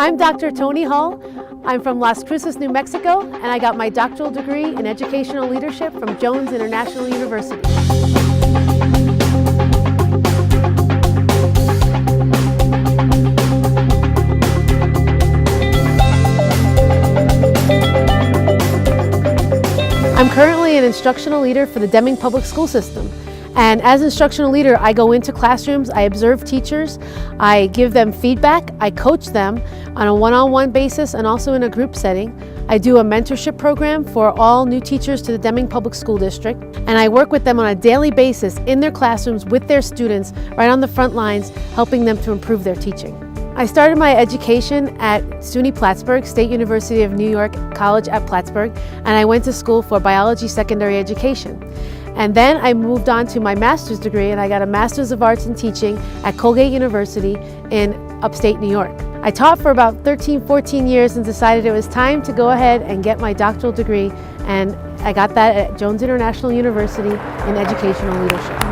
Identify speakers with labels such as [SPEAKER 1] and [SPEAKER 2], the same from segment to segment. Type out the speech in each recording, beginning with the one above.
[SPEAKER 1] I'm Dr. Toni Hull. I'm from Las Cruces, New Mexico, and I got my doctoral degree in educational leadership from Jones International University. I'm currently an instructional leader for the Deming Public School System. And as instructional leader, I go into classrooms, I observe teachers, I give them feedback, I coach them on a one-on-one basis and also in a group setting. I do a mentorship program for all new teachers to the Deming Public School District, and I work with them on a daily basis in their classrooms with their students, right on the front lines, helping them to improve their teaching. I started my education at SUNY Plattsburgh, State University of New York College at Plattsburgh, and I went to school for biology secondary education. And then I moved on to my master's degree, and I got a Master's of Arts in Teaching at Colgate University in upstate New York. I taught for about 13-14 years and decided it was time to go ahead and get my doctoral degree, and I got that at Jones International University in educational leadership.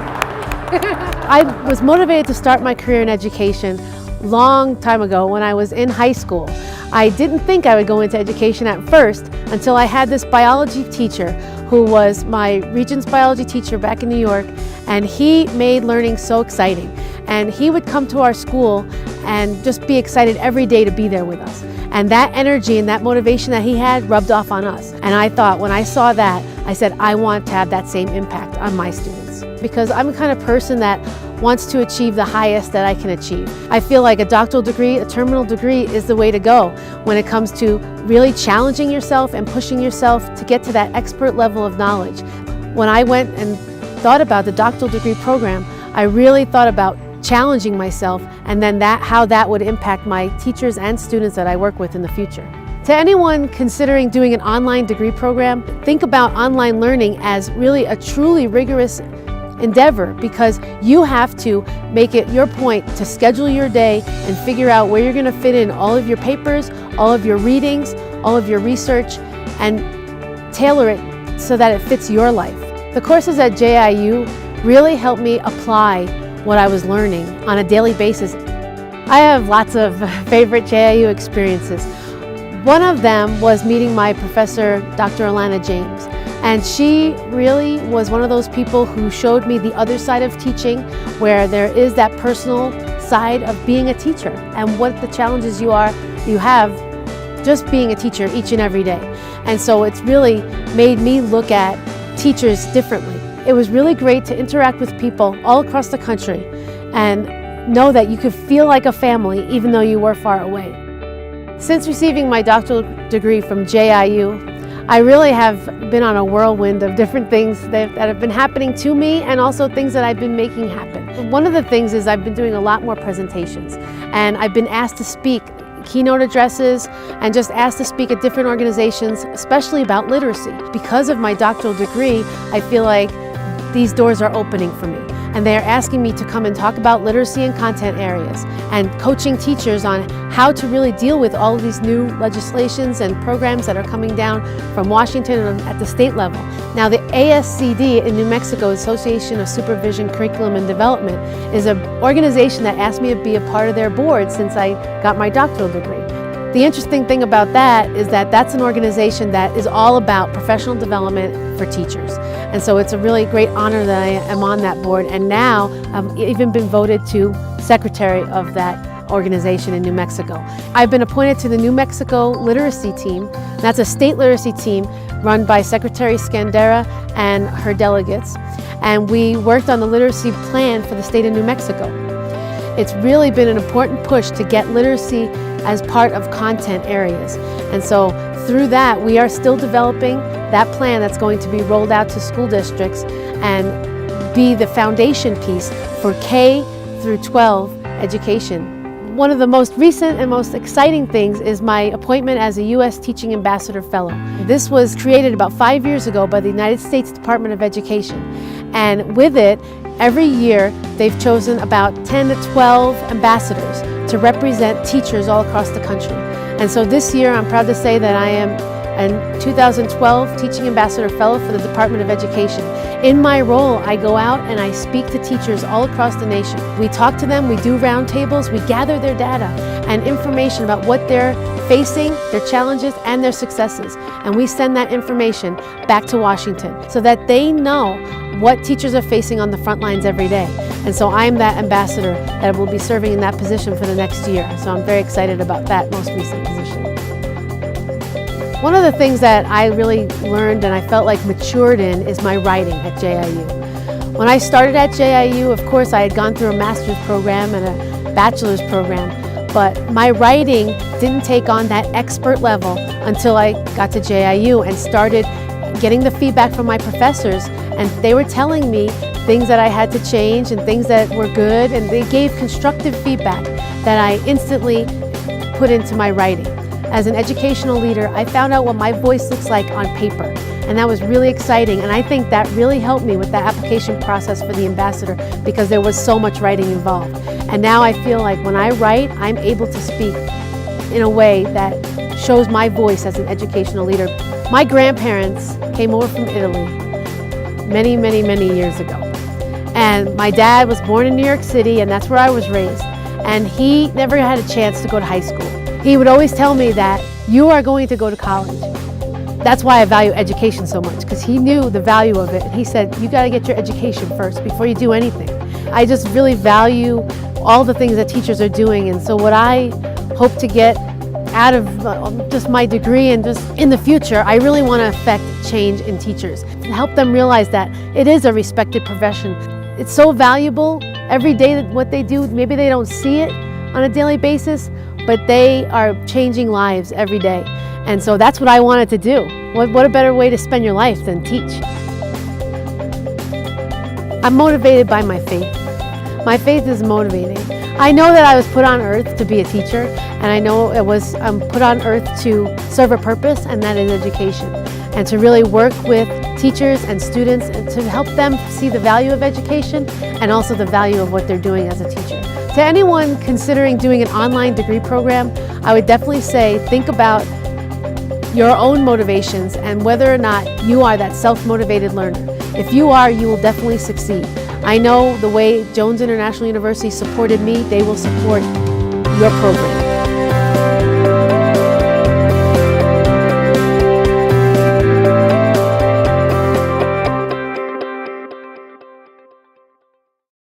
[SPEAKER 1] I was motivated to start my career in education long time ago when I was in high school. I didn't think I would go into education at first until I had this biology teacher who was my Regents biology teacher back in New York, and he made learning so exciting. And he would come to our school and just be excited every day to be there with us. And that energy and that motivation that he had rubbed off on us. And I thought, when I saw that, I said, I want to have that same impact on my students. Because I'm the kind of person that wants to achieve the highest that I can achieve. I feel like a doctoral degree, a terminal degree, is the way to go when it comes to really challenging yourself and pushing yourself to get to that expert level of knowledge. When I went and thought about the doctoral degree program, I really thought about challenging myself and then how that would impact my teachers and students that I work with in the future. To anyone considering doing an online degree program, think about online learning as really a truly rigorous endeavor, because you have to make it your point to schedule your day and figure out where you're going to fit in all of your papers, all of your readings, all of your research, and tailor it so that it fits your life. The courses at JIU really helped me apply what I was learning on a daily basis. I have lots of favorite JIU experiences. One of them was meeting my professor, Dr. Alana James. And she really was one of those people who showed me the other side of teaching, where there is that personal side of being a teacher and what the challenges you have just being a teacher each and every day. And so it's really made me look at teachers differently. It was really great to interact with people all across the country and know that you could feel like a family even though you were far away. Since receiving my doctoral degree from JIU, I really have been on a whirlwind of different things that have been happening to me, and also things that I've been making happen. One of the things is I've been doing a lot more presentations, and I've been asked to speak keynote addresses and just asked to speak at different organizations, especially about literacy. Because of my doctoral degree, I feel like these doors are opening for me, and they are asking me to come and talk about literacy and content areas and coaching teachers on how to really deal with all of these new legislations and programs that are coming down from Washington and at the state level. Now, the ASCD in New Mexico, Association of Supervision, Curriculum and Development, is an organization that asked me to be a part of their board since I got my doctoral degree. The interesting thing about that is that that's an organization that is all about professional development for teachers. And so it's a really great honor that I am on that board, and now I've even been voted to secretary of that organization in New Mexico. I've been appointed to the New Mexico Literacy Team. That's a state literacy team run by Secretary Scandera and her delegates. And we worked on the literacy plan for the state of New Mexico. It's really been an important push to get literacy as part of content areas. And so through that, we are still developing that plan that's going to be rolled out to school districts and be the foundation piece for K through 12 education. One of the most recent and most exciting things is my appointment as a U.S. Teaching Ambassador Fellow. This was created about 5 years ago by the United States Department of Education. And with it, every year they've chosen about 10 to 12 ambassadors to represent teachers all across the country. And so this year I'm proud to say that I am and 2012 Teaching Ambassador Fellow for the Department of Education. In my role, I go out and I speak to teachers all across the nation. We talk to them, we do roundtables, we gather their data and information about what they're facing, their challenges, and their successes. And we send that information back to Washington so that they know what teachers are facing on the front lines every day. And so I'm that ambassador that will be serving in that position for the next year. So I'm very excited about that most recent position. One of the things that I really learned and I felt like matured in is my writing at JIU. When I started at JIU, of course, I had gone through a master's program and a bachelor's program, but my writing didn't take on that expert level until I got to JIU and started getting the feedback from my professors, and they were telling me things that I had to change and things that were good, and they gave constructive feedback that I instantly put into my writing. As an educational leader, I found out what my voice looks like on paper, and that was really exciting, and I think that really helped me with the application process for the ambassador because there was so much writing involved. And now I feel like when I write, I'm able to speak in a way that shows my voice as an educational leader. My grandparents came over from Italy many, many, many years ago. And my dad was born in New York City, and that's where I was raised. And he never had a chance to go to high school. He would always tell me that you are going to go to college. That's why I value education so much, because he knew the value of it. He said, you got to get your education first before you do anything. I just really value all the things that teachers are doing. And so what I hope to get out of just my degree and just in the future, I really want to affect change in teachers and help them realize that it is a respected profession. It's so valuable every day that what they do, maybe they don't see it on a daily basis, but they are changing lives every day. And so that's what I wanted to do. What a better way to spend your life than teach? I'm motivated by my faith. My faith is motivating. I know that I was put on earth to be a teacher, and I know it was put on earth to serve a purpose, and that is education. And to really work with teachers and students and to help them see the value of education and also the value of what they're doing as a teacher. To anyone considering doing an online degree program, I would definitely say think about your own motivations and whether or not you are that self-motivated learner. If you are, you will definitely succeed. I know the way Jones International University supported me, they will support your program.